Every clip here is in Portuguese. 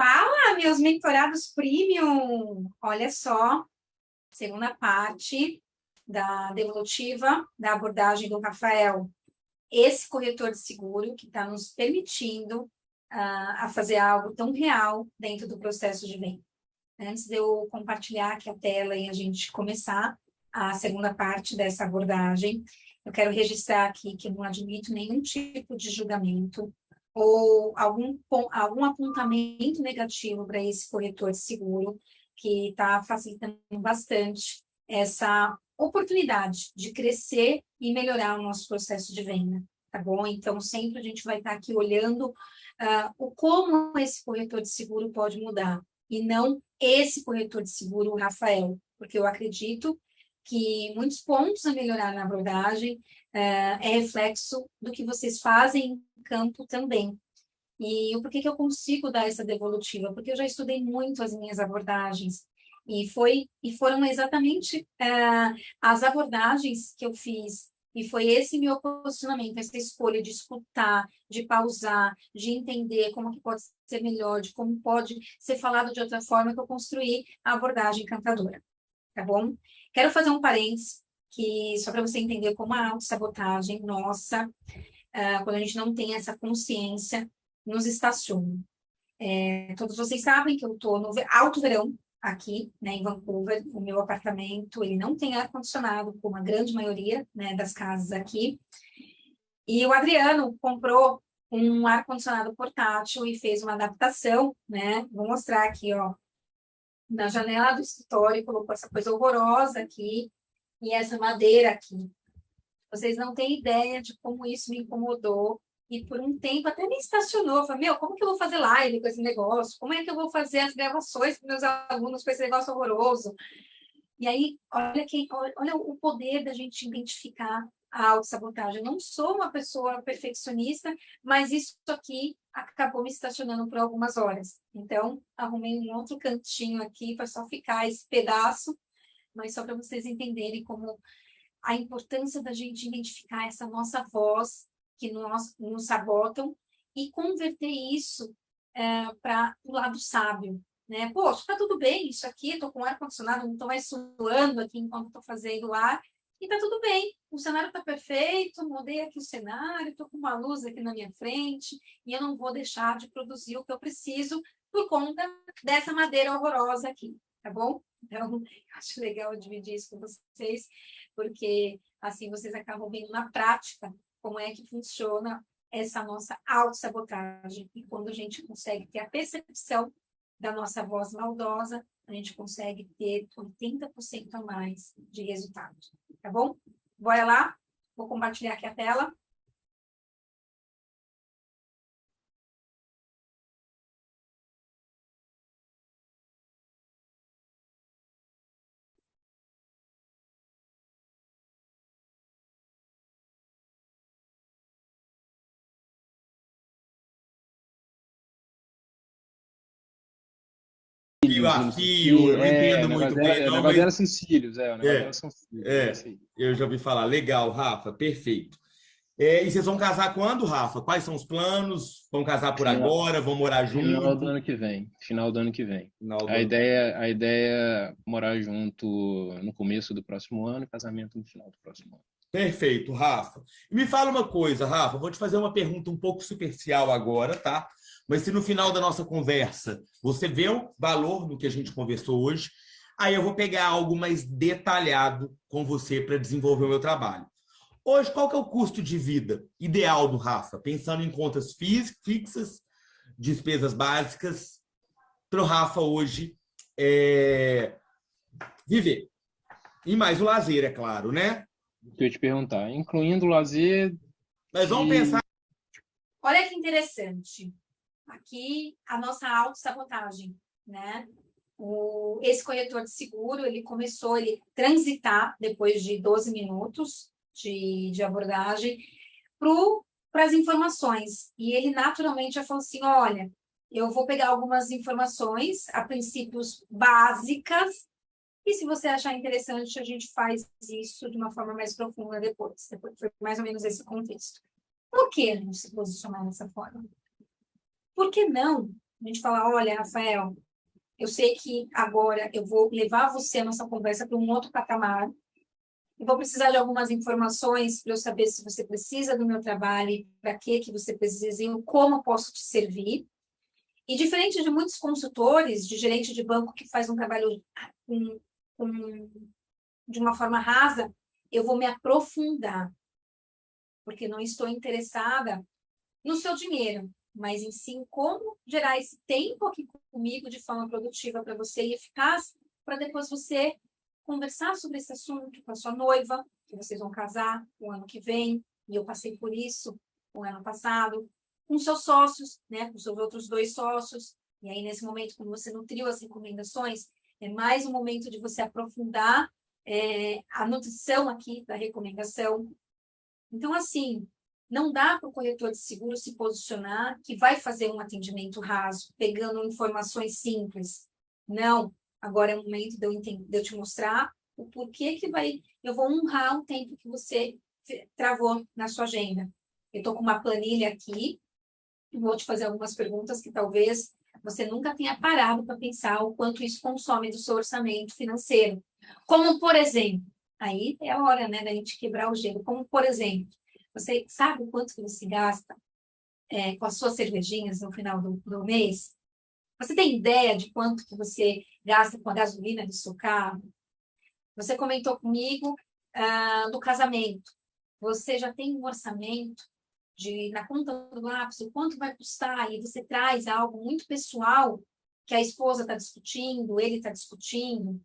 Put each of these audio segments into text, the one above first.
Fala, meus mentorados premium! Olha só, segunda parte da devolutiva da abordagem do Rafael. Esse corretor de seguro que está nos permitindo a fazer algo tão real dentro do processo de venda. Antes de eu compartilhar aqui a tela e a gente começar a segunda parte dessa abordagem, eu quero registrar aqui que eu não admito nenhum tipo de julgamento ou algum apontamento negativo para esse corretor de seguro, que está facilitando bastante essa oportunidade de crescer e melhorar o nosso processo de venda, tá bom? Então, sempre a gente vai estar aqui olhando o como esse corretor de seguro pode mudar, e não esse corretor de seguro, o Rafael, porque eu acredito que muitos pontos a melhorar na abordagem é reflexo do que vocês fazem em campo também. E por que eu consigo dar essa devolutiva? Porque eu já estudei muito as minhas abordagens, e foram exatamente as abordagens que eu fiz, e foi esse meu posicionamento, essa escolha de escutar, de pausar, de entender como que pode ser melhor, de como pode ser falado de outra forma, que eu construí a abordagem encantadora, tá bom? Quero fazer um parênteses, que só para você entender como a autossabotagem nossa, quando a gente não tem essa consciência, nos estaciona. Todos vocês sabem que eu estou no alto verão aqui, né, em Vancouver. O meu apartamento, ele não tem ar-condicionado, como a grande maioria, né, das casas aqui. E o Adriano comprou um ar-condicionado portátil e fez uma adaptação, né? Vou mostrar aqui, ó, na janela do escritório, colocou essa coisa horrorosa aqui e essa madeira aqui. Vocês não têm ideia de como isso me incomodou. E por um tempo até me estacionou. Falei, meu, como que eu vou fazer live com esse negócio? Como é que eu vou fazer as gravações com meus alunos com esse negócio horroroso? E aí, olha o poder da gente identificar a autossabotagem. Eu não sou uma pessoa perfeccionista, mas isso aqui acabou me estacionando por algumas horas. Então, arrumei um outro cantinho aqui para só ficar esse pedaço, mas só para vocês entenderem como a importância da gente identificar essa nossa voz que nos sabotam e converter isso para o lado sábio, né? Poxa, tá tudo bem, isso aqui, estou com ar-condicionado, não estou mais suando aqui enquanto estou fazendo ar, e tá tudo bem, o cenário está perfeito, mudei aqui o cenário, estou com uma luz aqui na minha frente, e eu não vou deixar de produzir o que eu preciso por conta dessa madeira horrorosa aqui, tá bom? Então, acho legal dividir isso com vocês, porque assim vocês acabam vendo na prática como é que funciona essa nossa autossabotagem. E quando a gente consegue ter a percepção da nossa voz maldosa, a gente consegue ter 80% a mais de resultado. Tá bom? Bora lá? Vou compartilhar aqui a tela. Fio a fio, eu não entendo muito bem, o não, negócio mas dela são cílios, o negócio dela é, são cílios, é isso é, aí. eu já ouvi falar. Legal, Rafa, perfeito. E vocês vão casar quando, Rafa? Quais são os planos? Vão casar por Final, agora? Vão morar final do junto? ano que vem, final do ano que vem. Final do A ano. ideia, a ideia é morar junto no começo do próximo ano e casamento no final do próximo ano. Perfeito, Rafa. E me fala uma coisa, Rafa, vou te fazer uma pergunta um pouco superficial agora, tá? Mas se no final da nossa conversa você vê o valor no que a gente conversou hoje, aí eu vou pegar algo mais detalhado com você para desenvolver o meu trabalho. Hoje, qual que é o custo de vida ideal do Rafa? Pensando em contas fixas, despesas básicas, para o Rafa hoje viver. E mais o lazer, é claro, né? Eu ia te perguntar, incluindo o lazer Mas vamos pensar. de... Olha que interessante. Aqui, a nossa autossabotagem, né? Esse corretor de seguro, ele começou a transitar, depois de 12 minutos de abordagem, para as informações. E ele naturalmente já falou assim, olha, eu vou pegar algumas informações, a princípios básicas, e se você achar interessante, a gente faz isso de uma forma mais profunda depois. Depois foi mais ou menos esse contexto. Por que a gente se posicionar dessa forma? Por que não A gente fala, olha, Rafael, eu sei que agora eu vou levar você, a nossa conversa, para um outro patamar. Eu vou precisar de algumas informações para eu saber se você precisa do meu trabalho, para que você precisa e como eu posso te servir. E diferente de muitos consultores, de gerente de banco que faz um trabalho com, de uma forma rasa, eu vou me aprofundar, porque não estou interessada no seu dinheiro, mas em sim como gerar esse tempo aqui comigo de forma produtiva para você e eficaz, para depois você conversar sobre esse assunto com a sua noiva, que vocês vão casar o ano que vem, e eu passei por isso o ano passado, com seus sócios, né, com seus outros 2 sócios, e aí nesse momento, quando você nutriu as recomendações, é mais um momento de você aprofundar a nutrição aqui da recomendação. Então, assim, não dá para o corretor de seguro se posicionar que vai fazer um atendimento raso, pegando informações simples. Não, agora é o momento de eu te mostrar o porquê que eu vou honrar o tempo que você travou na sua agenda. Eu estou com uma planilha aqui, vou te fazer algumas perguntas que talvez você nunca tenha parado para pensar o quanto isso consome do seu orçamento financeiro. Como, por exemplo, aí é a hora, né, da gente quebrar o gelo. Como, por exemplo, você sabe o quanto que você gasta com as suas cervejinhas no final do mês? Você tem ideia de quanto que você gasta com a gasolina do seu carro? Você comentou comigo do casamento. Você já tem um orçamento na ponta do lápis, o quanto vai custar, e você traz algo muito pessoal que a esposa está discutindo, ele está discutindo.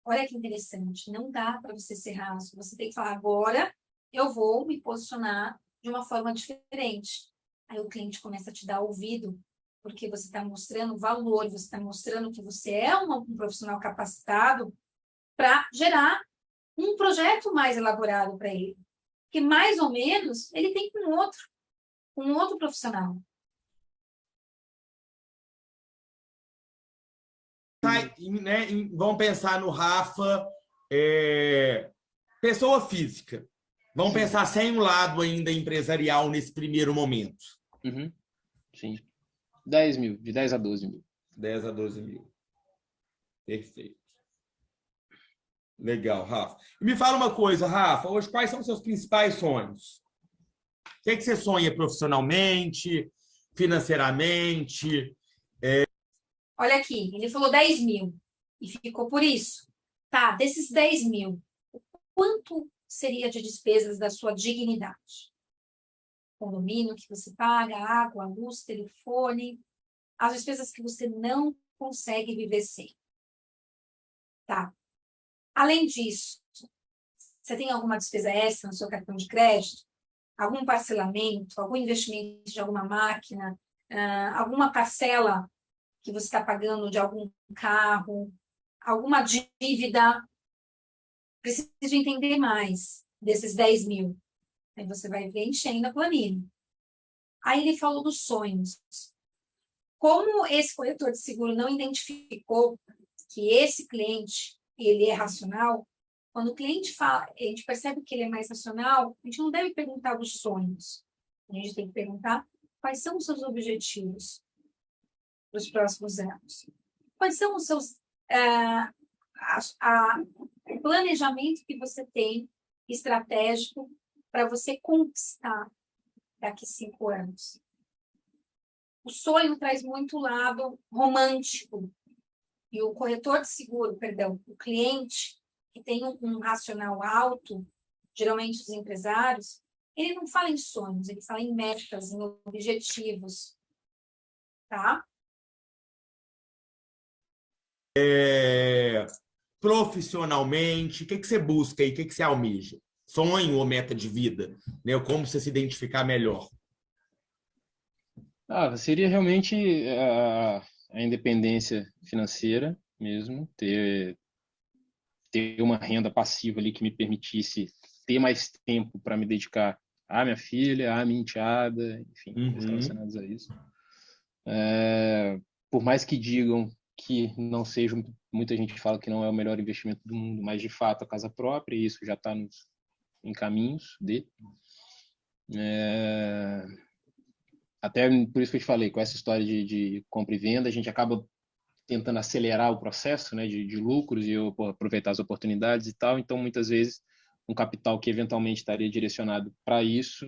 Olha que interessante, não dá para você ser raso. Você tem que falar, agora eu vou me posicionar de uma forma diferente. Aí o cliente começa a te dar ouvido, porque você está mostrando valor, você está mostrando que você é um profissional capacitado para gerar um projeto mais elaborado para ele. Que mais ou menos ele tem com outro profissional. Né, vamos pensar no Rafa, pessoa física. Vamos pensar sem o lado ainda empresarial nesse primeiro momento. Uhum. Sim. 10 mil, de 10 a 12 mil. 10 a 12 mil. Perfeito. Legal, Rafa. E me fala uma coisa, Rafa, hoje quais são os seus principais sonhos? O que você sonha profissionalmente, financeiramente? Olha aqui, ele falou 10 mil e ficou por isso. Tá, desses 10 mil, quanto seria de despesas da sua dignidade? Condomínio que você paga, água, luz, telefone, as despesas que você não consegue viver sem. Tá. Além disso, você tem alguma despesa extra no seu cartão de crédito? Algum parcelamento, algum investimento de alguma máquina, alguma parcela que você está pagando de algum carro, alguma dívida? Preciso entender mais desses 10 mil. Aí você vai preenchendo a planilha. Aí ele falou dos sonhos. Como esse corretor de seguro não identificou que esse cliente ele é racional, quando o cliente fala, a gente percebe que ele é mais racional, a gente não deve perguntar dos sonhos. A gente tem que perguntar quais são os seus objetivos para os próximos anos. Quais são os seus o planejamento que você tem estratégico para você conquistar daqui 5 anos. O sonho traz muito lado romântico. E o corretor de seguro, perdão, o cliente que tem um racional alto, geralmente os empresários, ele não fala em sonhos, ele fala em metas, em objetivos. Tá? Profissionalmente, o que você busca e o que você almeja? Sonho ou meta de vida? Né? Como você se identificar melhor? Seria realmente a independência financeira mesmo, ter uma renda passiva ali que me permitisse ter mais tempo para me dedicar à minha filha, à minha enteada, enfim, coisas relacionadas a isso. Por mais que digam que não seja, muita gente fala que não é o melhor investimento do mundo, mas de fato a casa própria, e isso já está em caminhos de. Até por isso que eu te falei, com essa história de compra e venda, a gente acaba tentando acelerar o processo, né, de lucros e aproveitar as oportunidades e tal. Então, muitas vezes, um capital que eventualmente estaria direcionado para isso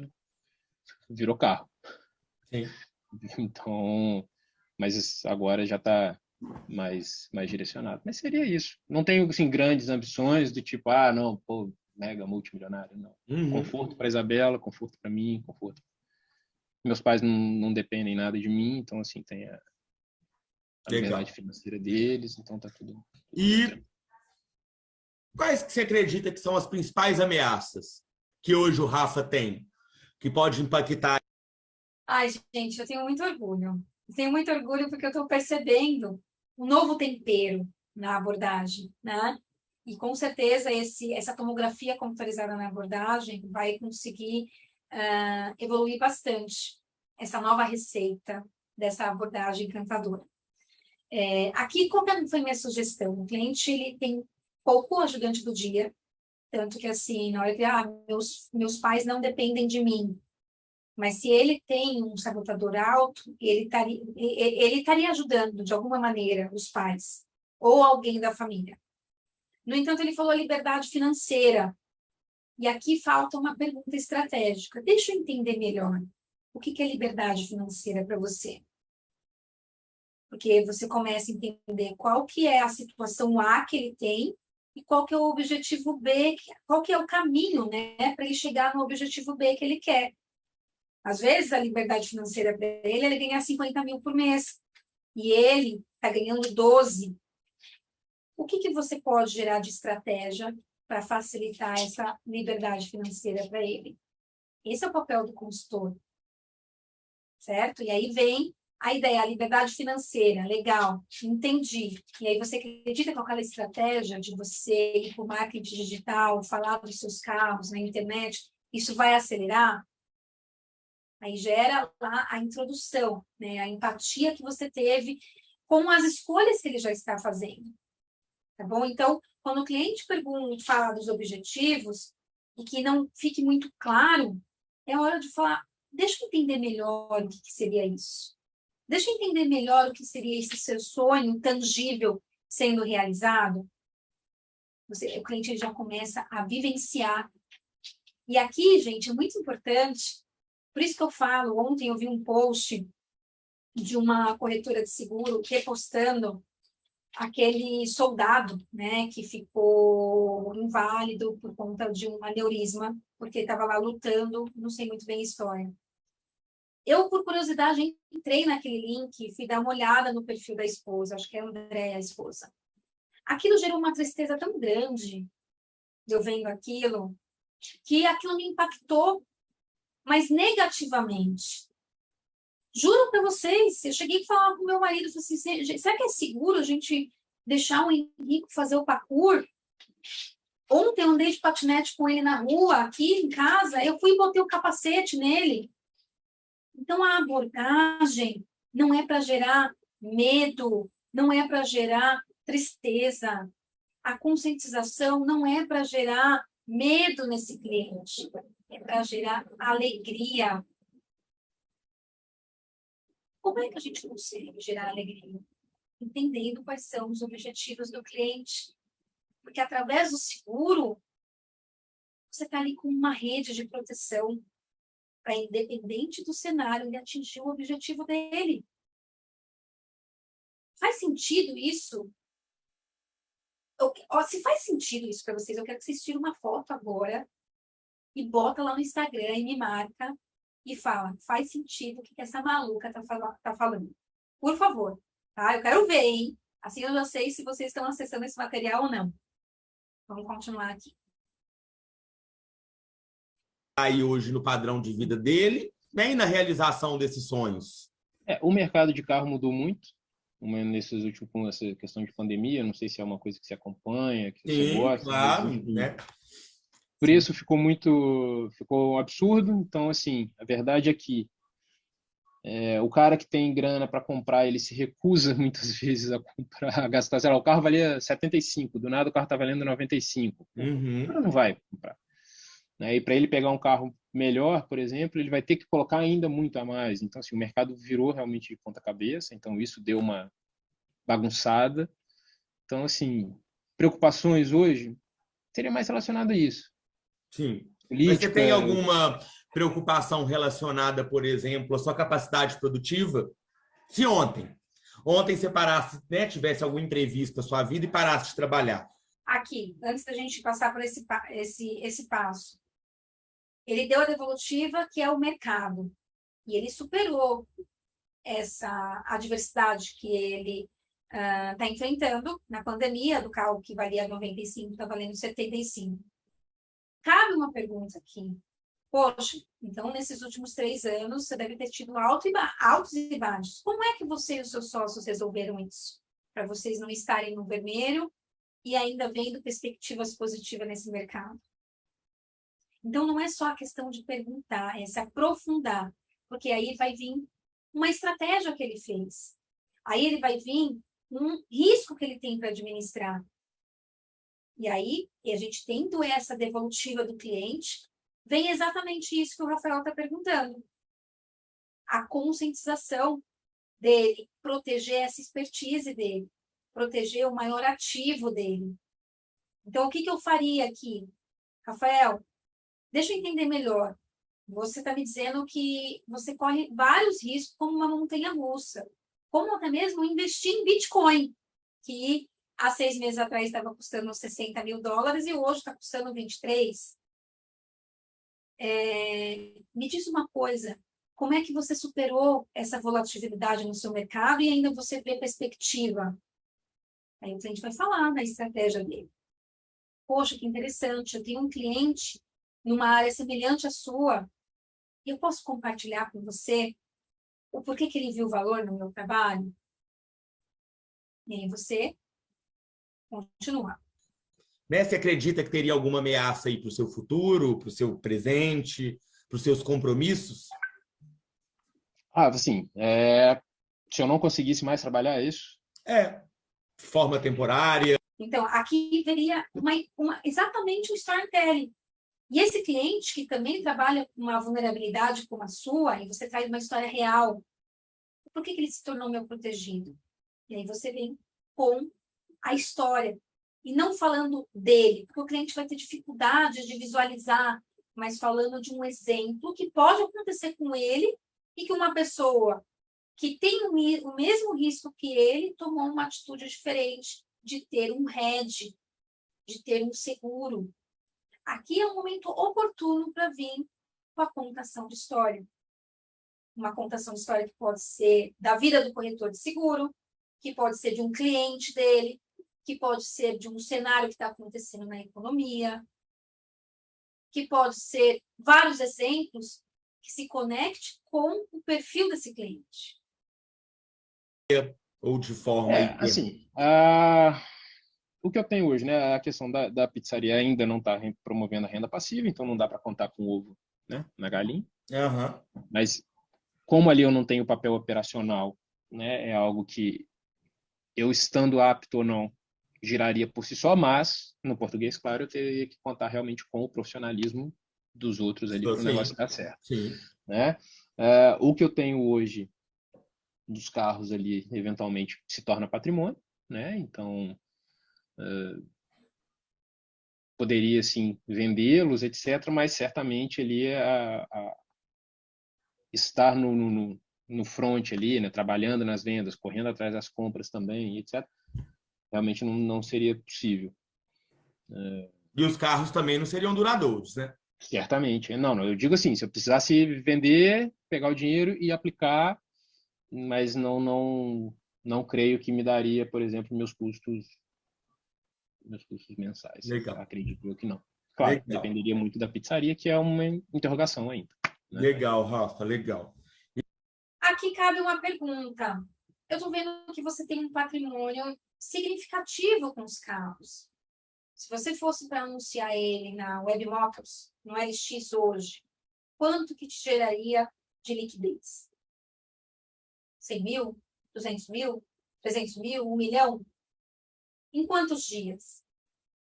virou carro. Sim. Então, mas agora já está mais direcionado. Mas seria isso. Não tenho assim, grandes ambições do tipo, não, pô, mega multimilionário, não. Conforto para Isabela, conforto para mim, conforto. Meus pais não dependem nada de mim, então assim, tem a liberdade financeira deles, então tá tudo E quais que você acredita que são as principais ameaças que hoje o Rafa tem, que pode impactar? Ai, gente, eu tenho muito orgulho. Eu tenho muito orgulho porque eu estou percebendo um novo tempero na abordagem, né? E com certeza essa tomografia computadorizada na abordagem vai conseguir evoluir bastante essa nova receita dessa abordagem encantadora. Aqui, qual foi minha sugestão? O cliente ele tem pouco ajudante do dia, tanto que assim, na hora que meus pais não dependem de mim, mas se ele tem um sabotador alto, ele estaria ajudando de alguma maneira os pais ou alguém da família. No entanto, ele falou liberdade financeira. E aqui falta uma pergunta estratégica. Deixa eu entender melhor. O que é liberdade financeira para você? Porque você começa a entender qual que é a situação A que ele tem e qual que é o objetivo B, qual que é o caminho, né, para ele chegar no objetivo B que ele quer. Às vezes, a liberdade financeira para ele é ganhar 50 mil por mês. E ele está ganhando 12. O que você pode gerar de estratégia para facilitar essa liberdade financeira para ele? Esse é o papel do consultor. Certo? E aí vem a ideia, a liberdade financeira. Legal, entendi. E aí você acredita que aquela estratégia de você ir para o marketing digital, falar dos seus carros na internet, isso vai acelerar? Aí gera lá a introdução, né? A empatia que você teve com as escolhas que ele já está fazendo. Tá bom? Então, quando o cliente fala dos objetivos e que não fique muito claro, é hora de falar, deixa eu entender melhor o que seria isso. Deixa eu entender melhor o que seria esse seu sonho tangível sendo realizado. O cliente já começa a vivenciar. E aqui, gente, é muito importante. Por isso que eu falo, ontem eu vi um post de uma corretora de seguro repostando aquele soldado, né, que ficou inválido por conta de um aneurisma, porque estava lá lutando, não sei muito bem a história. Eu, por curiosidade, entrei naquele link e fui dar uma olhada no perfil da esposa, acho que é a Andréia, a esposa. Aquilo gerou uma tristeza tão grande, eu vendo aquilo, que aquilo me impactou, mas negativamente. Juro para vocês, eu cheguei a falar com meu marido, falei assim, será que é seguro a gente deixar o Henrique fazer o parkour? Ontem eu andei de patinete com ele na rua, aqui em casa, eu fui e botei o capacete nele. Então a abordagem não é para gerar medo, não é para gerar tristeza. A conscientização não é para gerar medo nesse cliente, é para gerar alegria. Como é que a gente consegue gerar alegria? Entendendo quais são os objetivos do cliente. Porque através do seguro, você está ali com uma rede de proteção para, independente do cenário, ele atingir o objetivo dele. Faz sentido isso? Se faz sentido isso para vocês, eu quero que vocês tirem uma foto agora e bota lá no Instagram e me marca e fala, faz sentido o que essa maluca tá falando. Por favor, tá? Eu quero ver, hein? Assim eu já sei se vocês estão acessando esse material ou não. Vamos continuar aqui. Aí hoje no padrão de vida dele, nem na realização desses sonhos. O mercado de carro mudou muito nesses últimos, com essa questão de pandemia. Não sei se é uma coisa que você acompanha, que você gosta. Claro, né? O preço ficou um absurdo. Então, assim, a verdade é que o cara que tem grana para comprar, ele se recusa muitas vezes a comprar, a gastar, sei lá, o carro valia 75, do nada o carro está valendo 95. O cara não vai comprar. né? E para ele pegar um carro melhor, por exemplo, ele vai ter que colocar ainda muito a mais. Então, assim, o mercado virou realmente de ponta cabeça, então isso deu uma bagunçada. Então, assim, preocupações hoje seria mais relacionado a isso. Sim. Mas você Política. tem alguma preocupação relacionada, por exemplo, à sua capacidade produtiva? Se ontem você parasse, né, tivesse algum imprevisto na sua vida e parasse de trabalhar. Aqui, antes da gente passar por esse passo, ele deu a devolutiva, que é o mercado, e ele superou essa adversidade que ele está enfrentando na pandemia, do carro que valia 95, está valendo 75. Cabe uma pergunta aqui. Poxa, então nesses últimos 3 anos você deve ter tido altos e baixos. Como é que você e os seus sócios resolveram isso? Para vocês não estarem no vermelho e ainda vendo perspectivas positivas nesse mercado. Então não é só a questão de perguntar, é se aprofundar, porque aí vai vir uma estratégia que ele fez. Aí ele vai vir um risco que ele tem para administrar. E aí, a gente tendo essa devolutiva do cliente, vem exatamente isso que o Rafael está perguntando. A conscientização dele, proteger essa expertise dele, proteger o maior ativo dele. Então, o que eu faria aqui? Rafael, deixa eu entender melhor. Você está me dizendo que você corre vários riscos como uma montanha-russa, como até mesmo investir em Bitcoin, que há 6 meses atrás estava custando $60 mil e hoje está custando 23. Me diz uma coisa, como é que você superou essa volatilidade no seu mercado e ainda você vê perspectiva? Aí o cliente vai falar na estratégia dele. Poxa, que interessante, eu tenho um cliente numa área semelhante à sua, e eu posso compartilhar com você o porquê que ele viu valor no meu trabalho? E aí você continua. Né? Você acredita que teria alguma ameaça aí para o seu futuro, para o seu presente, para os seus compromissos? Assim, se eu não conseguisse mais trabalhar, é isso? De forma temporária. Então, aqui veria exatamente o storytelling. E esse cliente que também trabalha com uma vulnerabilidade como a sua, e você traz uma história real, por que ele se tornou meu protegido? E aí você vem com a história. E não falando dele, porque o cliente vai ter dificuldade de visualizar, mas falando de um exemplo que pode acontecer com ele e que uma pessoa que tem o mesmo risco que ele tomou uma atitude diferente de ter um hedge, de ter um seguro. Aqui é um momento oportuno para vir com a contação de história. Uma contação de história que pode ser da vida do corretor de seguro, que pode ser de um cliente dele, que pode ser de um cenário que está acontecendo na economia, que pode ser vários exemplos que se conecte com o perfil desse cliente. Ou de forma... Assim, o que eu tenho hoje, né? A questão da pizzaria ainda não está promovendo a renda passiva, então não dá para contar com o ovo, né, na galinha. Uhum. Mas como ali eu não tenho papel operacional, né, é algo que eu estando apto ou não giraria por si só, mas no português, claro, eu teria que contar realmente com o profissionalismo dos outros ali para o negócio dar certo. Sim. Né? O que eu tenho hoje dos carros ali, eventualmente, se torna patrimônio, né? Então, poderia, sim, vendê-los, etc., mas certamente ali estar no front ali, né? Trabalhando nas vendas, correndo atrás das compras também, etc., realmente não seria possível. E os carros também não seriam duradouros, né? Certamente. Não, eu digo assim, se eu precisasse vender, pegar o dinheiro e aplicar, mas não creio que me daria, por exemplo, meus custos mensais. Legal. Acredito eu que não. Claro, Legal. dependeria muito da pizzaria, que é uma interrogação ainda. Né? Legal, Rafa, legal. Aqui cabe uma pergunta. Eu estou vendo que você tem um patrimônio significativo com os carros. Se você fosse para anunciar ele na Webmotors, no LX hoje, quanto que te geraria de liquidez? 100 mil? 200 mil? 300 mil? 1 milhão? Em quantos dias?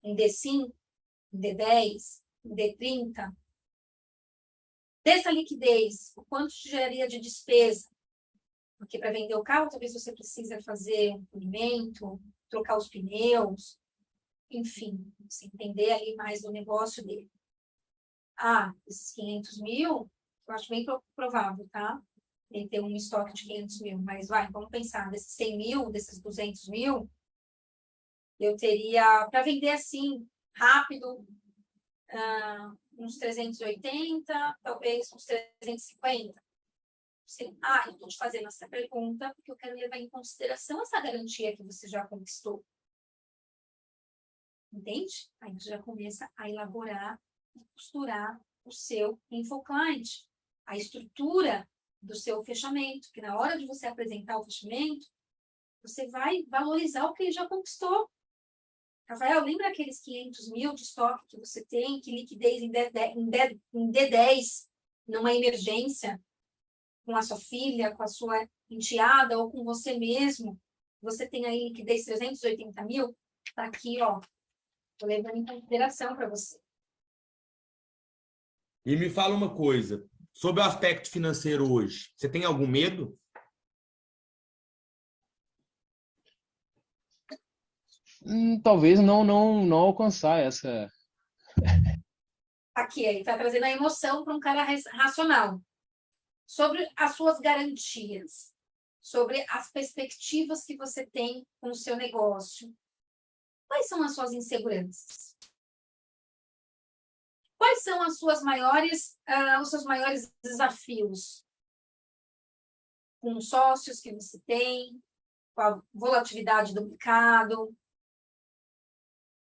Em D5? Em D10? Em D30? Dessa liquidez, o quanto te geraria de despesa? Porque para vender o carro, talvez você precise fazer um polimento, trocar os pneus, enfim, você entender ali mais do negócio dele. Esses 500 mil, eu acho bem provável, tá? Ele ter um estoque de 500 mil, mas vamos pensar, desses 100 mil, desses 200 mil, eu teria, para vender assim, rápido, uns 380, talvez uns 350. Eu estou te fazendo essa pergunta porque eu quero levar em consideração essa garantia que você já conquistou. Entende? Aí você já começa a elaborar e costurar o seu InfoClient, a estrutura do seu fechamento, que na hora de você apresentar o fechamento, você vai valorizar o que ele já conquistou. Rafael, lembra aqueles 500 mil de estoque que você tem, que liquidez em D10, numa emergência, com a sua filha, com a sua enteada ou com você mesmo, você tem aí liquidez 380 mil, tá aqui, ó, tô levando em consideração para você. E me fala uma coisa, sobre o aspecto financeiro hoje, você tem algum medo? Talvez não alcançar essa. Aqui, ele está trazendo a emoção para um cara racional. Sobre as suas garantias, sobre as perspectivas que você tem com o seu negócio. Quais são as suas inseguranças? Quais são as suas os seus maiores desafios? Com os sócios que você tem, com a volatilidade do mercado.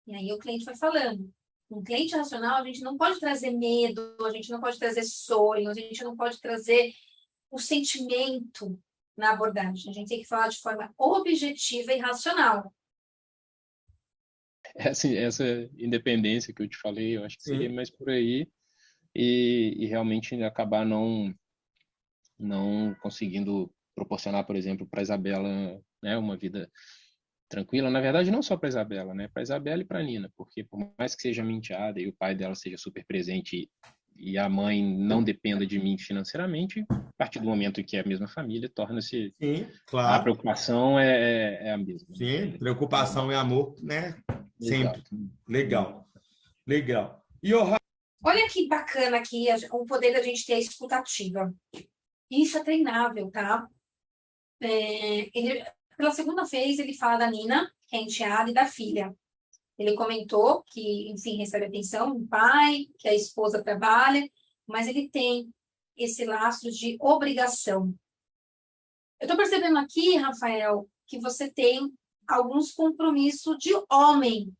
E aí o cliente vai falando. Um cliente racional, a gente não pode trazer medo, a gente não pode trazer sonho, a gente não pode trazer o sentimento na abordagem. A gente tem que falar de forma objetiva e racional. Essa independência que eu te falei, eu acho que seria mais por aí e realmente acabar não conseguindo proporcionar, por exemplo, para a Isabela, né, uma vida tranquila. Na verdade, não só para a Isabela, né, para a Isabela e para a Nina, porque por mais que seja minha enteada e o pai dela seja super presente e a mãe não dependa de mim financeiramente, a partir do momento em que é a mesma família, torna-se... Sim, claro. A preocupação é a mesma. Sim, preocupação e amor, né? Sempre. Exato. Legal. E olha que bacana aqui o poder da gente ter a escutativa. Isso é treinável, tá? Pela segunda vez, ele fala da Nina, que é enteada, e da filha. Ele comentou que, enfim, recebe atenção do pai, que a esposa trabalha, mas ele tem esse laço de obrigação. Eu estou percebendo aqui, Rafael, que você tem alguns compromissos de homem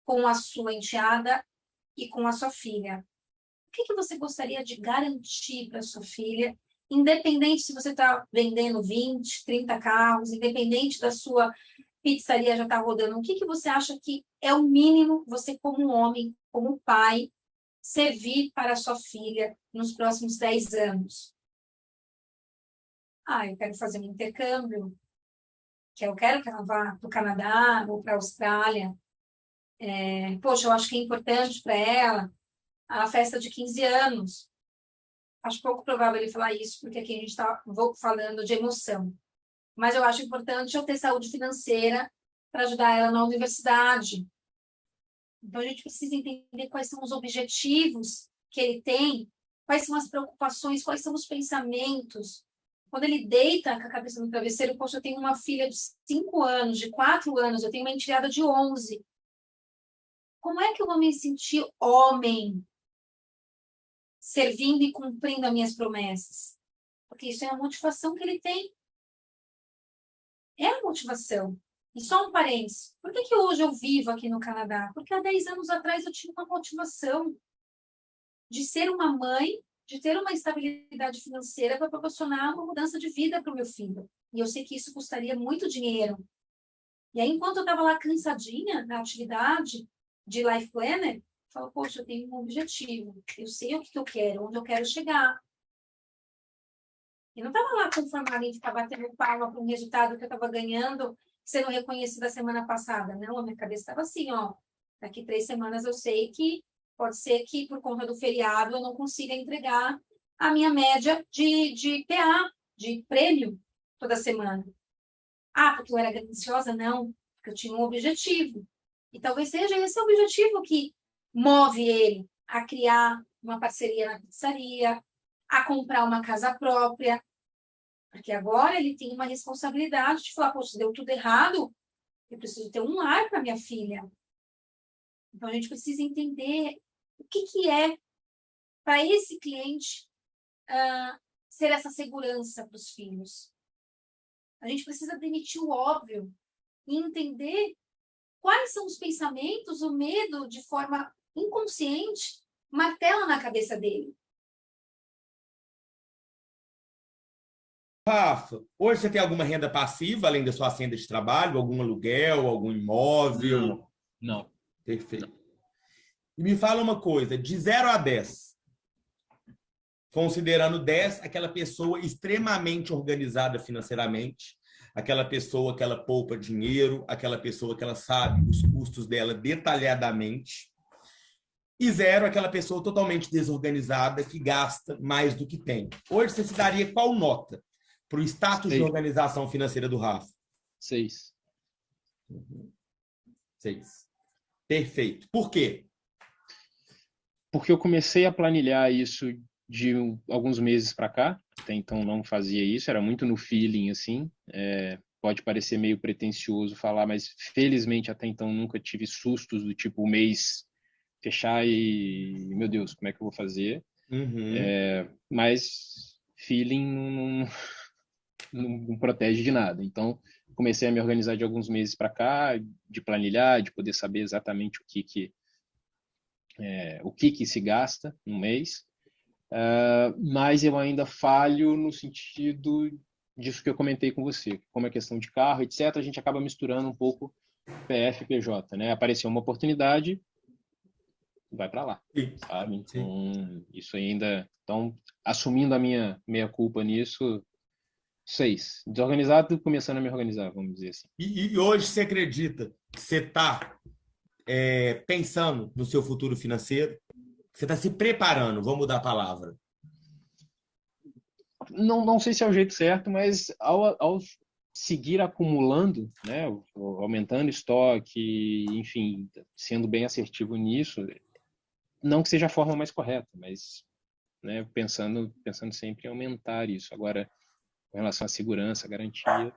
com a sua enteada e com a sua filha. O que você gostaria de garantir para sua filha, independente se você está vendendo 20, 30 carros, independente da sua pizzaria já está rodando, o que você acha que é o mínimo você, como homem, como pai, servir para a sua filha nos próximos 10 anos? Eu quero fazer um intercâmbio, que eu quero que ela vá para o Canadá ou para a Austrália. Eu acho que é importante para ela a festa de 15 anos. Acho pouco provável ele falar isso, porque aqui a gente está falando de emoção. Mas eu acho importante eu ter saúde financeira para ajudar ela na universidade. Então, a gente precisa entender quais são os objetivos que ele tem, quais são as preocupações, quais são os pensamentos. Quando ele deita com a cabeça no travesseiro, eu tenho uma filha de 5 anos, de 4 anos, eu tenho uma enteada de 11. Como é que eu vou me sentir homem, servindo e cumprindo as minhas promessas? Porque isso é a motivação que ele tem. É a motivação. E só um parênteses. Por que hoje eu vivo aqui no Canadá? Porque há 10 anos atrás eu tinha uma motivação de ser uma mãe, de ter uma estabilidade financeira para proporcionar uma mudança de vida para o meu filho. E eu sei que isso custaria muito dinheiro. E aí, enquanto eu estava lá cansadinha na atividade de Life Planner, eu falo, poxa, eu tenho um objetivo. Eu sei o que eu quero, onde eu quero chegar. Eu não estava lá conformada em ficar batendo palma para um resultado que eu estava ganhando, sendo reconhecido da semana passada. Não, a minha cabeça estava assim, ó. Daqui 3 semanas eu sei que Pode ser que, por conta do feriado, eu não consiga entregar a minha média de PA, de prêmio, toda semana. Ah, porque eu era gananciosa? Não, porque eu tinha um objetivo. E talvez seja esse o objetivo que move ele a criar uma parceria na pizzaria, a comprar uma casa própria, porque agora ele tem uma responsabilidade de falar, poxa, deu tudo errado, eu preciso ter um lar para minha filha. Então, a gente precisa entender o que é, para esse cliente, ser essa segurança para os filhos. A gente precisa demitir o óbvio e entender quais são os pensamentos, o medo, de forma inconsciente, martela na cabeça dele. Rafa, hoje você tem alguma renda passiva, além da sua renda de trabalho, algum aluguel, algum imóvel? Não. Perfeito. E me fala uma coisa, de 0 a 10, considerando 10 aquela pessoa extremamente organizada financeiramente, aquela pessoa que ela poupa dinheiro, aquela pessoa que ela sabe os custos dela detalhadamente, e 0 aquela pessoa totalmente desorganizada que gasta mais do que tem. Hoje você se daria qual nota para o status de organização financeira do Rafa? 6. 6. Perfeito. Por quê? Porque eu comecei a planilhar isso de alguns meses para cá, até então não fazia isso, era muito no feeling, assim, pode parecer meio pretensioso falar, mas felizmente até então nunca tive sustos do tipo o mês fechar e, meu Deus, como é que eu vou fazer? Mas feeling não protege de nada, então comecei a me organizar de alguns meses para cá, de planilhar, de poder saber exatamente o que se gasta no mês, mas eu ainda falho no sentido disso que eu comentei com você, como é questão de carro, etc., a gente acaba misturando um pouco PF e PJ, né? Apareceu uma oportunidade, vai para lá, sabe? Então, isso ainda... Então, assumindo a minha meia-culpa nisso, 6. Desorganizado, começando a me organizar, vamos dizer assim. E hoje você acredita que você está pensando no seu futuro financeiro? Você está se preparando, vamos mudar a palavra. Não sei se é o jeito certo, mas ao seguir acumulando, né, aumentando estoque, enfim, sendo bem assertivo nisso, não que seja a forma mais correta, mas, né, pensando sempre em aumentar isso. Agora, com relação à segurança, à garantia,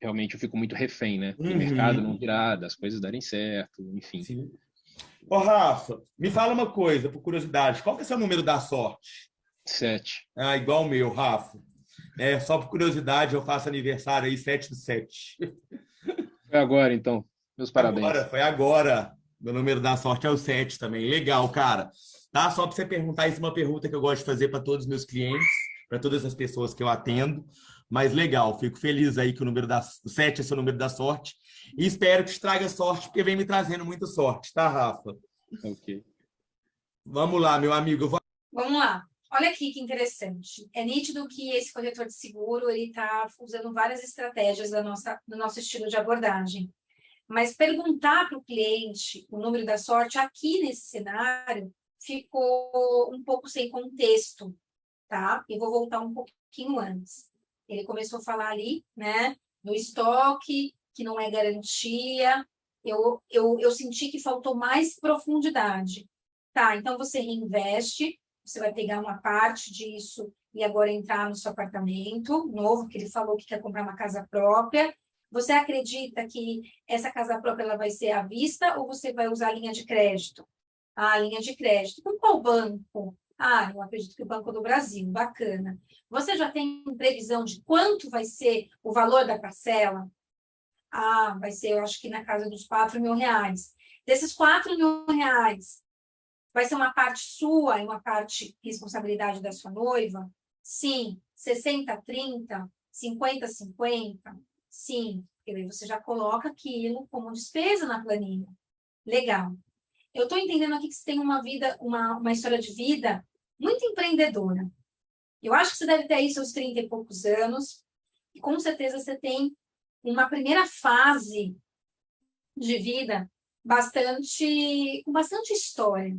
realmente eu fico muito refém, né, do mercado não virar, das coisas darem certo, enfim. Sim. Ô, Rafa, me fala uma coisa, por curiosidade, qual que é o seu número da sorte? 7. Ah, igual o meu, Rafa. Só por curiosidade, eu faço aniversário aí 7/7. Foi agora, então. Meus parabéns. Foi agora. Meu número da sorte é o 7 também. Legal, cara. Tá? Só para você perguntar, isso é uma pergunta que eu gosto de fazer para todos os meus clientes, para todas as pessoas que eu atendo. Mas legal, fico feliz aí que o 7 é seu número da sorte. E espero que te traga sorte, porque vem me trazendo muita sorte, tá, Rafa? Ok. Vamos lá, meu amigo. Vamos lá. Olha aqui que interessante. É nítido que esse corretor de seguro ele está usando várias estratégias do nosso estilo de abordagem. Mas perguntar para o cliente o número da sorte aqui nesse cenário ficou um pouco sem contexto, tá? E vou voltar um pouquinho antes. Ele começou a falar ali, né, no estoque, que não é garantia. Eu senti que faltou mais profundidade. Tá, então você reinveste, você vai pegar uma parte disso e agora entrar no seu apartamento novo, que ele falou que quer comprar uma casa própria. Você acredita que essa casa própria ela vai ser à vista ou você vai usar a linha de crédito? A linha de crédito. Com qual banco? Ah, eu acredito que o Banco do Brasil. Bacana. Você já tem previsão de quanto vai ser o valor da parcela? Ah, vai ser, eu acho que na casa dos R$ 4.000. Desses R$ 4.000, vai ser uma parte sua e uma parte responsabilidade da sua noiva? Sim. 60/30? 50/50? Sim. Porque aí você já coloca aquilo como despesa na planilha. Legal. Eu estou entendendo aqui que você tem uma vida, uma história de vida muito empreendedora. Eu acho que você deve ter aí seus 30 e poucos anos. E com certeza você tem uma primeira fase de vida com bastante história.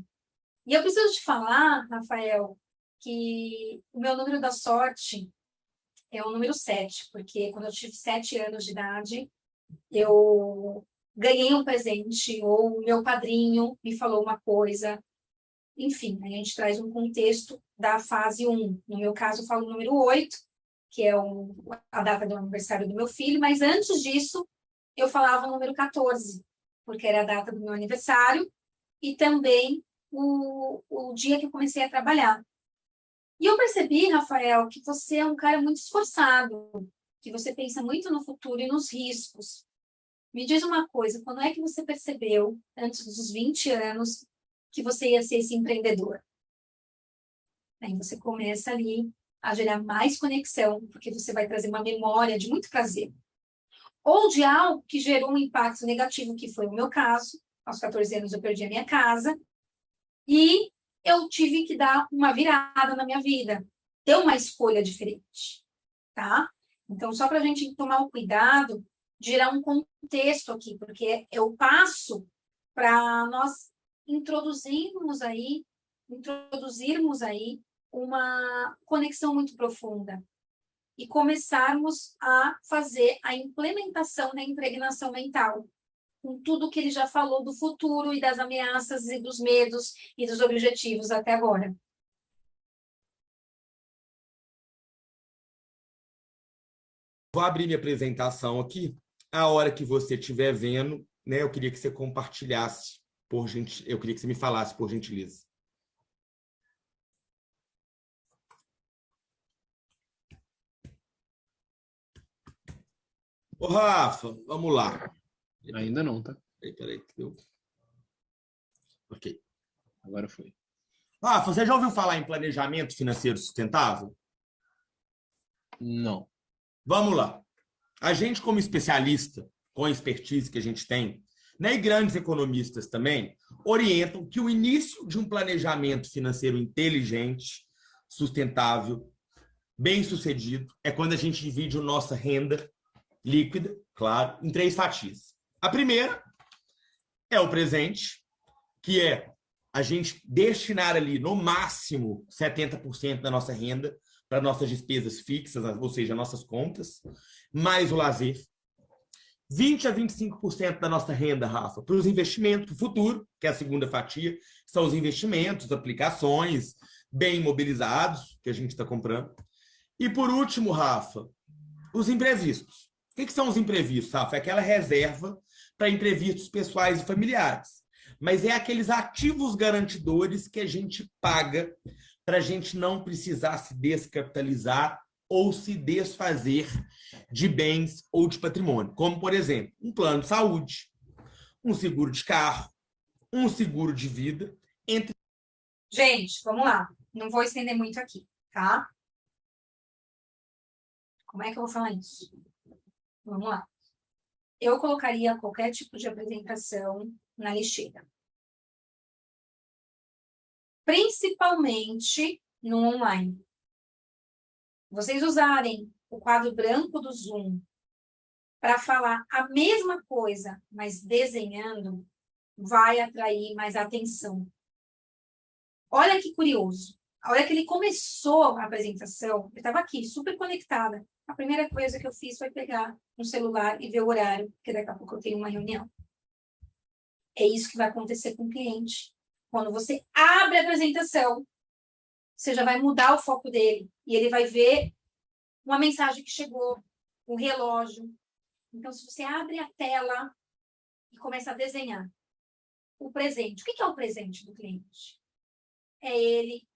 E eu preciso te falar, Rafael, que o meu número da sorte é o número 7, porque quando eu tive 7 anos de idade, eu ganhei um presente, ou o meu padrinho me falou uma coisa. Enfim, a gente traz um contexto da fase 1. No meu caso, eu falo o número 8, que é a data do aniversário do meu filho, mas antes disso, eu falava o número 14, porque era a data do meu aniversário e também o dia que eu comecei a trabalhar. E eu percebi, Rafael, que você é um cara muito esforçado, que você pensa muito no futuro e nos riscos. Me diz uma coisa, quando é que você percebeu, antes dos 20 anos, que você ia ser esse empreendedor? Aí você começa ali a gerar mais conexão, porque você vai trazer uma memória de muito prazer. Ou de algo que gerou um impacto negativo, que foi o meu caso. Aos 14 anos eu perdi a minha casa. E eu tive que dar uma virada na minha vida. Ter uma escolha diferente. Tá? Então, só para a gente tomar o cuidado de gerar um contexto aqui, porque eu passo para nós introduzirmos aí uma conexão muito profunda e começarmos a fazer a implementação da impregnação mental, com tudo que ele já falou do futuro e das ameaças e dos medos e dos objetivos até agora. Vou abrir minha apresentação aqui. A hora que você estiver vendo, né, eu queria que você compartilhasse, eu queria que você me falasse, por gentileza. Ô, Rafa, vamos lá. Ainda não, tá? Peraí. Ok. Agora foi. Rafa, você já ouviu falar em planejamento financeiro sustentável? Não. Vamos lá. A gente, como especialista, com a expertise que a gente tem, né, e grandes economistas também, orientam que o início de um planejamento financeiro inteligente, sustentável, bem-sucedido, é quando a gente divide a nossa renda líquida, claro, em 3 fatias. A primeira é o presente, que é a gente destinar ali, no máximo, 70% da nossa renda para nossas despesas fixas, ou seja, nossas contas, mais o lazer. 20 a 25% da nossa renda, Rafa, para os investimentos, para o futuro, que é a segunda fatia, são os investimentos, aplicações, bem imobilizados, que a gente está comprando. E por último, Rafa, os imprevistos. O que são os imprevistos, Rafa? É aquela reserva para imprevistos pessoais e familiares. Mas é aqueles ativos garantidores que a gente paga para a gente não precisar se descapitalizar ou se desfazer de bens ou de patrimônio. Como, por exemplo, um plano de saúde, um seguro de carro, um seguro de vida. Gente, vamos lá. Não vou estender muito aqui, tá? Como é que eu vou falar isso? Vamos lá. Eu colocaria qualquer tipo de apresentação na lixeira. Principalmente no online. Vocês usarem o quadro branco do Zoom para falar a mesma coisa, mas desenhando, vai atrair mais atenção. Olha que curioso. A hora que ele começou a apresentação, eu estava aqui, super conectada. A primeira coisa que eu fiz foi pegar um celular e ver o horário, porque daqui a pouco eu tenho uma reunião. É isso que vai acontecer com o cliente. Quando você abre a apresentação, você já vai mudar o foco dele. E ele vai ver uma mensagem que chegou, um relógio. Então, se você abre a tela e começa a desenhar o presente. O que é o presente do cliente? É ele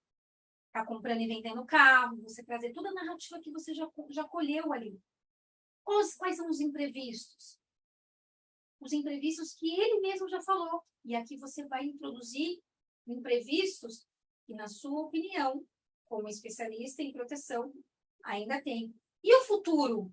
tá comprando e vendendo carro, você trazer toda a narrativa que você já colheu ali. Quais são os imprevistos? Os imprevistos que ele mesmo já falou. E aqui você vai introduzir imprevistos que, na sua opinião, como especialista em proteção, ainda tem. E o futuro?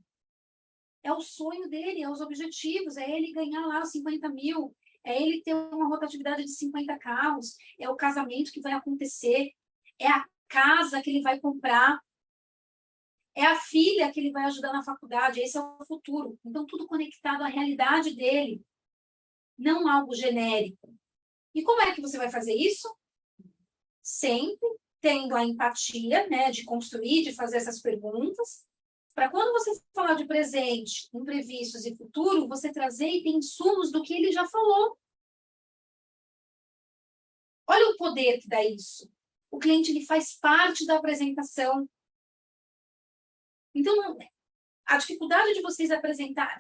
É o sonho dele, é os objetivos, é ele ganhar lá 50 mil, é ele ter uma rotatividade de 50 carros, é o casamento que vai acontecer, é a casa que ele vai comprar, é a filha que ele vai ajudar na faculdade, esse é o futuro. Então, tudo conectado à realidade dele, não algo genérico. E como é que você vai fazer isso? sempre tendo a empatia, né, de construir, de fazer essas perguntas, para quando você falar de presente, imprevistos e futuro, você trazer e ter insumos do que ele já falou. Olha o poder que dá isso. O cliente ele faz parte da apresentação. Então, a dificuldade de vocês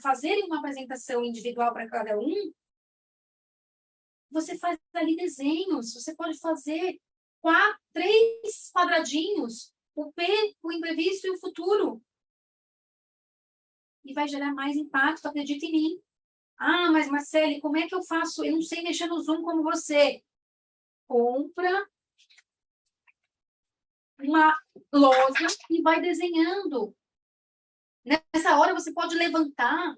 fazerem uma apresentação individual para cada um, você faz ali desenhos, você pode fazer 3 quadradinhos, o P, o imprevisto e o futuro. E vai gerar mais impacto, acredita em mim. Ah, mas Marcele, como é que eu faço? Eu não sei mexer no Zoom como você. Compra uma lousa e vai desenhando. Nessa hora você pode levantar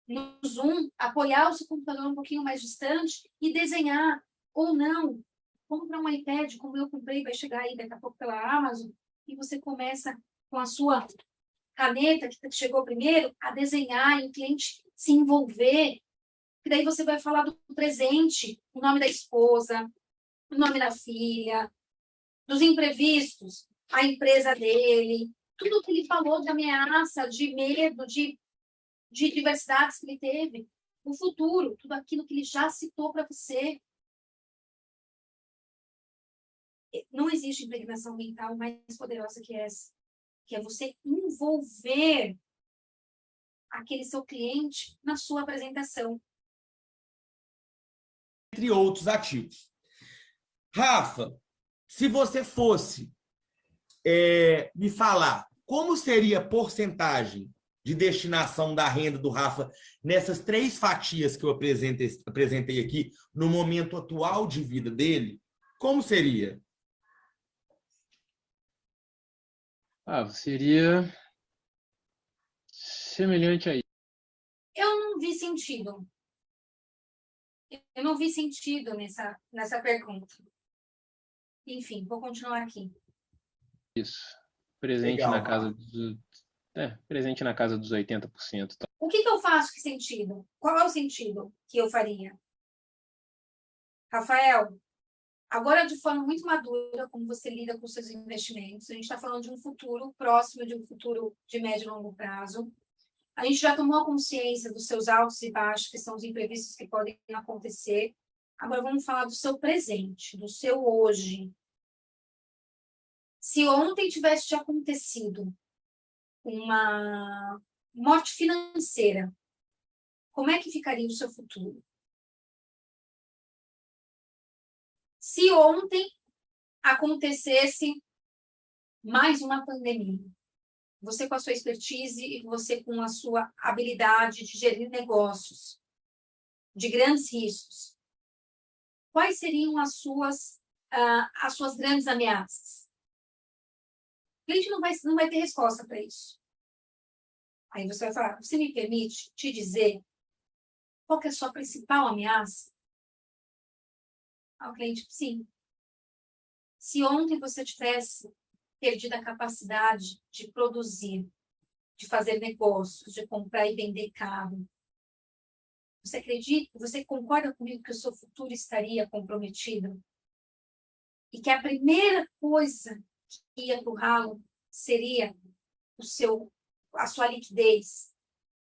no Zoom, apoiar o seu computador um pouquinho mais distante e desenhar. Ou não, compra um iPad, como eu comprei, vai chegar aí daqui a pouco pela Amazon, e você começa com a sua caneta, que chegou primeiro, a desenhar e o cliente se envolver. E daí você vai falar do presente, o nome da esposa, o nome da filha, dos imprevistos, a empresa dele, tudo que ele falou de ameaça, de medo, de diversidades que ele teve, o futuro, tudo aquilo que ele já citou para você. Não existe impregnação mental mais poderosa que essa, que é você envolver aquele seu cliente na sua apresentação. Entre outros ativos. Rafa, se você fosse me falar como seria a porcentagem de destinação da renda do Rafa nessas 3 fatias que eu apresentei aqui no momento atual de vida dele, como seria? Seria semelhante a isso. Eu não vi sentido. Eu não vi sentido nessa pergunta. Enfim, vou continuar aqui. Isso. Presente Legal, na casa presente na casa dos 80%. Tá? O que eu faço que sentido? Qual é o sentido que eu faria? Rafael, agora de forma muito madura, como você lida com seus investimentos, a gente está falando de um futuro próximo, de um futuro de médio e longo prazo. A gente já tomou consciência dos seus altos e baixos, que são os imprevistos que podem acontecer. Agora vamos falar do seu presente, do seu hoje. Se ontem tivesse te acontecido uma morte financeira, como é que ficaria o seu futuro? Se ontem acontecesse mais uma pandemia, você com a sua expertise e você com a sua habilidade de gerir negócios de grandes riscos, quais seriam as suas grandes ameaças? O cliente não vai ter resposta para isso. Aí você vai falar, você me permite te dizer qual que é a sua principal ameaça? O cliente, sim. Se ontem você tivesse perdido a capacidade de produzir, de fazer negócios, de comprar e vender caro, você acredita, você concorda comigo que o seu futuro estaria comprometido? E que a primeira coisa que ia para o ralo seria a sua liquidez,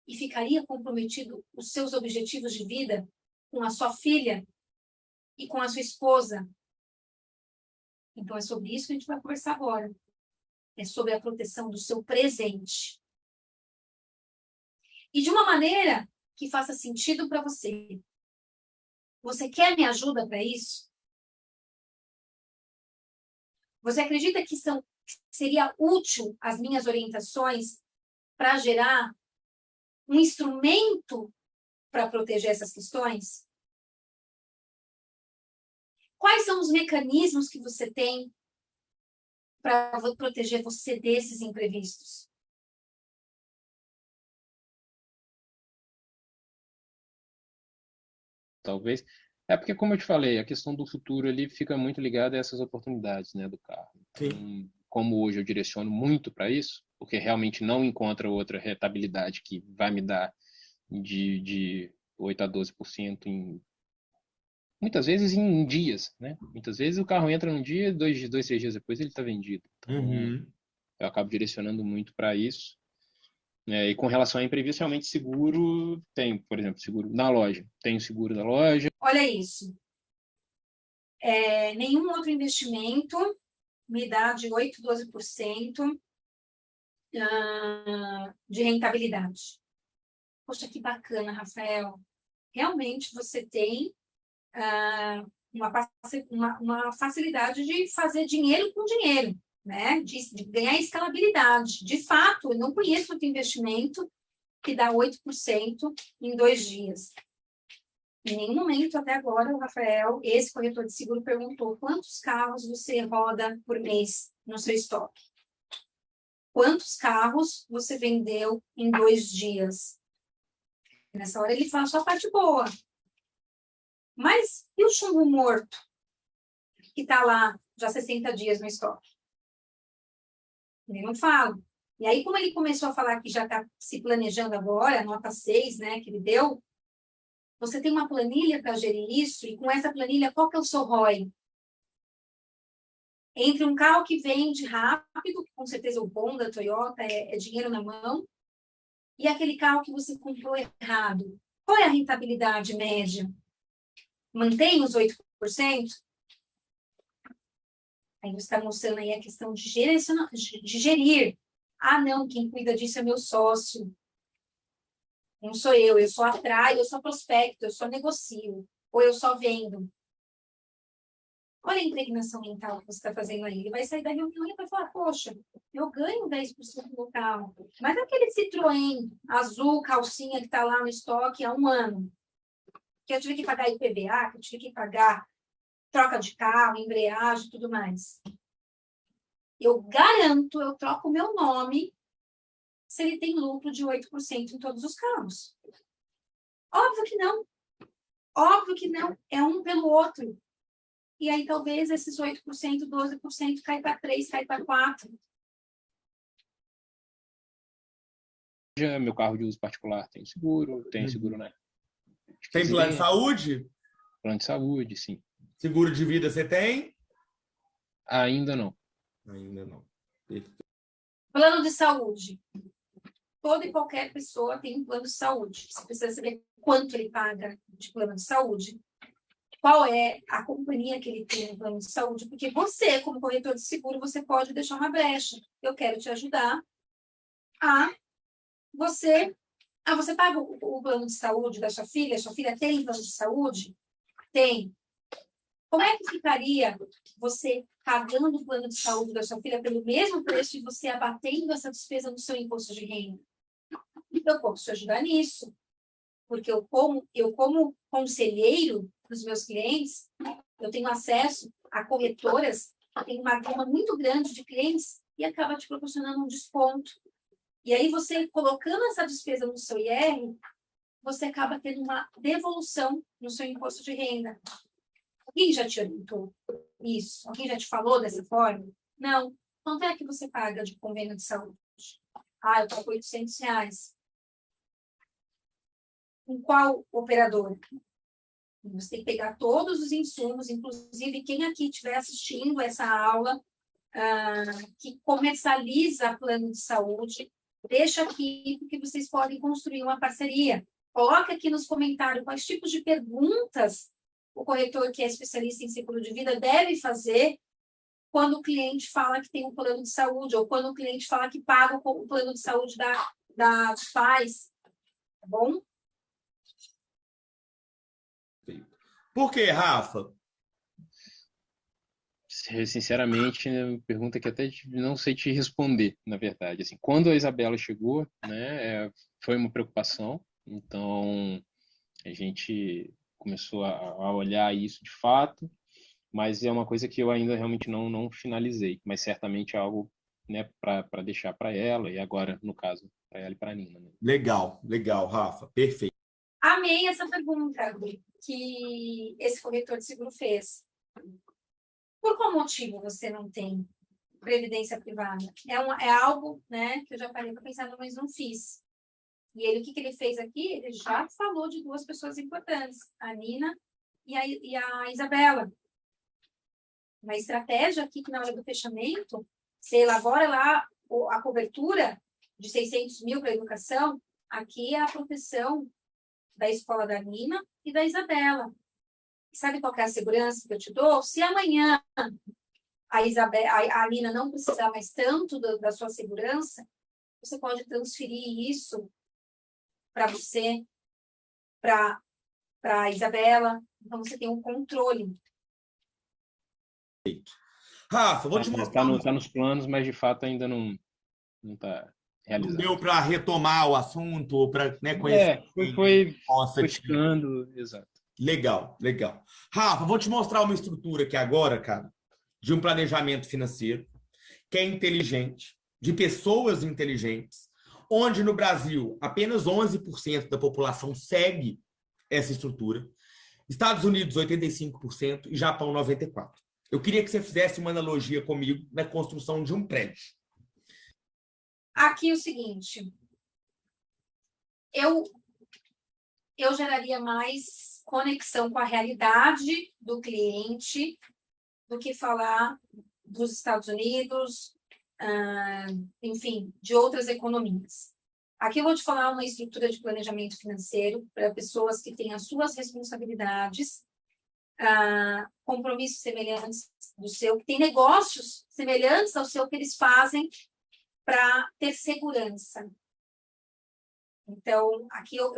e ficaria comprometido os seus objetivos de vida com a sua filha e com a sua esposa. Então é sobre isso que a gente vai conversar agora. É sobre a proteção do seu presente. E de uma maneira que faça sentido para você. Você quer minha ajuda para isso? Você acredita que seria útil as minhas orientações para gerar um instrumento para proteger essas questões? Quais são os mecanismos que você tem para proteger você desses imprevistos? Talvez. É porque, como eu te falei, a questão do futuro ali fica muito ligada a essas oportunidades, né, do carro. Então, como hoje eu direciono muito para isso, porque realmente não encontra outra rentabilidade que vai me dar de 8 a 12% em muitas vezes em dias, né? Muitas vezes o carro entra num dia, dois, 3 dias depois ele está vendido. Então, eu acabo direcionando muito para isso. E com relação a imprevisto, realmente seguro, tem, por exemplo, seguro na loja. Tenho seguro da loja. Olha isso. Nenhum outro investimento me dá de 8, 12% de rentabilidade. Poxa, que bacana, Rafael. Realmente você tem uma facilidade de fazer dinheiro com dinheiro, né? De ganhar escalabilidade. De fato, eu não conheço outro investimento que dá 8% em 2 dias. Em nenhum momento até agora, o Rafael, esse corretor de seguro, perguntou quantos carros você roda por mês no seu estoque. Quantos carros você vendeu em 2 dias? Nessa hora ele fala só a parte boa. Mas e o chumbo morto? Que está lá já 60 dias no estoque? Ele não fala. E aí, como ele começou a falar que já está se planejando agora, a nota 6, né, que ele deu, você tem uma planilha para gerir isso, e com essa planilha, qual que é o seu ROI? Entre um carro que vende rápido, que com certeza o bom da Toyota é dinheiro na mão, e aquele carro que você comprou errado. Qual é a rentabilidade média? Mantém os 8%? Aí você está mostrando aí a questão de gerir. Ah, não, quem cuida disso é meu sócio. Não sou eu só atraio, eu só prospecto, eu só negocio, ou eu só vendo. Olha a impregnação mental que você está fazendo aí. Ele vai sair da reunião e vai falar, poxa, eu ganho 10% no carro, mas aquele Citroën azul, calcinha que está lá no estoque há 1 ano, que eu tive que pagar IPVA, que eu tive que pagar troca de carro, embreagem e tudo mais. Eu garanto, eu troco o meu nome se ele tem lucro de 8% em todos os carros. Óbvio que não. Óbvio que não. É um pelo outro. E aí, talvez, esses 8%, 12% cai para 3%, cai para 4%. Meu carro de uso particular tem seguro, né? Tem plano de saúde? Plano de saúde, sim. Seguro de vida você tem? Ainda não. Ainda não. Plano de saúde. Toda e qualquer pessoa tem um plano de saúde. Você precisa saber quanto ele paga de plano de saúde. Qual é a companhia que ele tem no plano de saúde, porque você, como corretor de seguro, você pode deixar uma brecha. Eu quero te ajudar a você... você paga o plano de saúde da sua filha? Sua filha tem plano de saúde? Tem. Como é que ficaria você pagando o plano de saúde da sua filha pelo mesmo preço e você abatendo essa despesa no seu imposto de renda? Eu posso te ajudar nisso. Porque eu como conselheiro dos meus clientes, eu tenho acesso a corretoras que têm uma gama muito grande de clientes e acaba te proporcionando um desconto. E aí, você colocando essa despesa no seu IR, você acaba tendo uma devolução no seu imposto de renda. Alguém já te orientou isso? Alguém já te falou dessa forma? Não. Quanto é que você paga de convênio de saúde? Eu pago R$800. Com qual operador? Você tem que pegar todos os insumos, inclusive quem aqui estiver assistindo essa aula, que comercializa plano de saúde, deixa aqui, porque vocês podem construir uma parceria. Coloca aqui nos comentários quais tipos de perguntas o corretor que é especialista em seguro de vida deve fazer quando o cliente fala que tem um plano de saúde, ou quando o cliente fala que paga o plano de saúde dos pais. Tá bom? Por quê, Rafa? Sinceramente, é uma pergunta que até não sei te responder, na verdade. Assim, quando a Isabela chegou, né, foi uma preocupação. Então, a gente começou a olhar isso de fato, mas é uma coisa que eu ainda realmente não finalizei. Mas certamente é algo, né, para deixar para ela, e agora, no caso, para ela e para a Nina. Né? Legal, Rafa. Perfeito. Amei essa pergunta que esse corretor de seguro fez. Por qual motivo você não tem previdência privada? É algo, né, que eu já parei para pensar, mas não fiz. E ele, o que ele fez aqui? Ele já falou de 2 pessoas importantes, a Nina e a Isabela. Uma estratégia aqui que na hora do fechamento, você elabora lá a cobertura de 600 mil para a educação, aqui é a proteção da escola da Nina e da Isabela. Sabe qual que é a segurança que eu te dou? Se amanhã a Nina não precisar mais tanto da sua segurança, você pode transferir isso para você, para a Isabela. Então, você tem um controle. Rafa, vou te mostrar. Está nos planos, mas de fato ainda não está realizado. Não deu para retomar o assunto ou para, né, conhecer. Foi ficando, exato. Legal. Rafa, vou te mostrar uma estrutura aqui agora, cara, de um planejamento financeiro que é inteligente, de pessoas inteligentes, onde no Brasil apenas 11% da população segue essa estrutura, Estados Unidos 85% e Japão 94%. Eu queria que você fizesse uma analogia comigo na construção de um prédio. Aqui é o seguinte, eu geraria mais conexão com a realidade do cliente do que falar dos Estados Unidos, enfim, de outras economias. Aqui eu vou te falar uma estrutura de planejamento financeiro para pessoas que têm as suas responsabilidades, compromissos semelhantes do seu, que têm negócios semelhantes ao seu que eles fazem para ter segurança. Então, aqui eu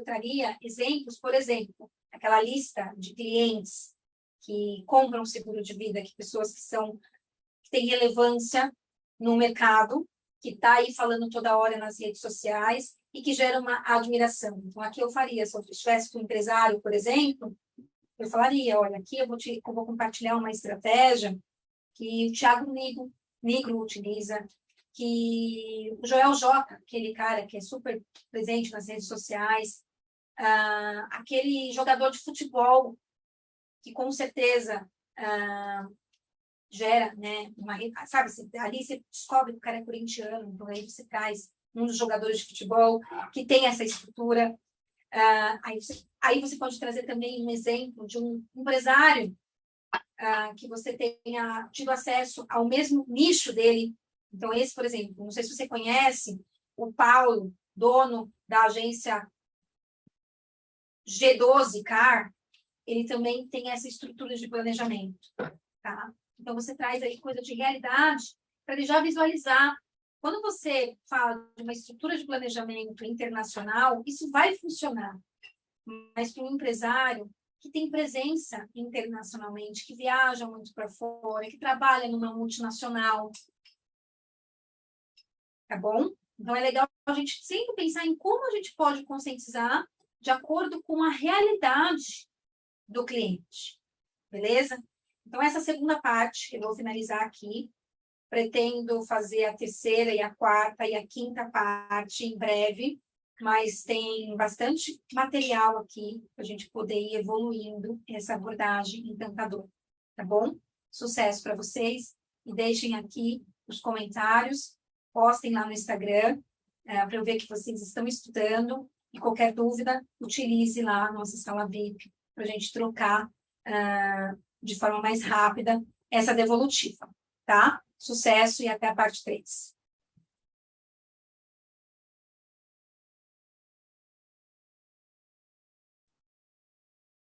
traria exemplos, por exemplo, aquela lista de clientes que compram seguro de vida, que pessoas que têm relevância no mercado, que está aí falando toda hora nas redes sociais e que gera uma admiração. Então, aqui eu faria, se eu estivesse com um empresário, por exemplo, eu falaria, olha, aqui eu vou compartilhar uma estratégia que o Thiago Nigro utiliza, que o Joel Joca, aquele cara que é super presente nas redes sociais, aquele jogador de futebol que com certeza gera, né, sabe, ali você descobre que o cara é corintiano, então aí você traz um dos jogadores de futebol que tem essa estrutura. Aí você pode trazer também um exemplo de um empresário que você tenha tido acesso ao mesmo nicho dele. Então, esse, por exemplo, não sei se você conhece o Paulo, dono da agência G12 Car, ele também tem essa estrutura de planejamento, tá? Então, você traz aí coisa de realidade para ele já visualizar. Quando você fala de uma estrutura de planejamento internacional, isso vai funcionar. Mas para um empresário que tem presença internacionalmente, que viaja muito para fora, que trabalha numa multinacional, tá bom? Então, é legal a gente sempre pensar em como a gente pode conscientizar de acordo com a realidade do cliente, beleza? Então, essa segunda parte, que eu vou finalizar aqui, pretendo fazer a terceira e a quarta e a quinta parte em breve, mas tem bastante material aqui para a gente poder ir evoluindo essa abordagem encantadora, tá bom? Sucesso para vocês e deixem aqui os comentários, postem lá no Instagram para eu ver que vocês estão estudando e qualquer dúvida, utilize lá a nossa sala VIP para a gente trocar de forma mais rápida essa devolutiva, tá? Sucesso e até a parte 3.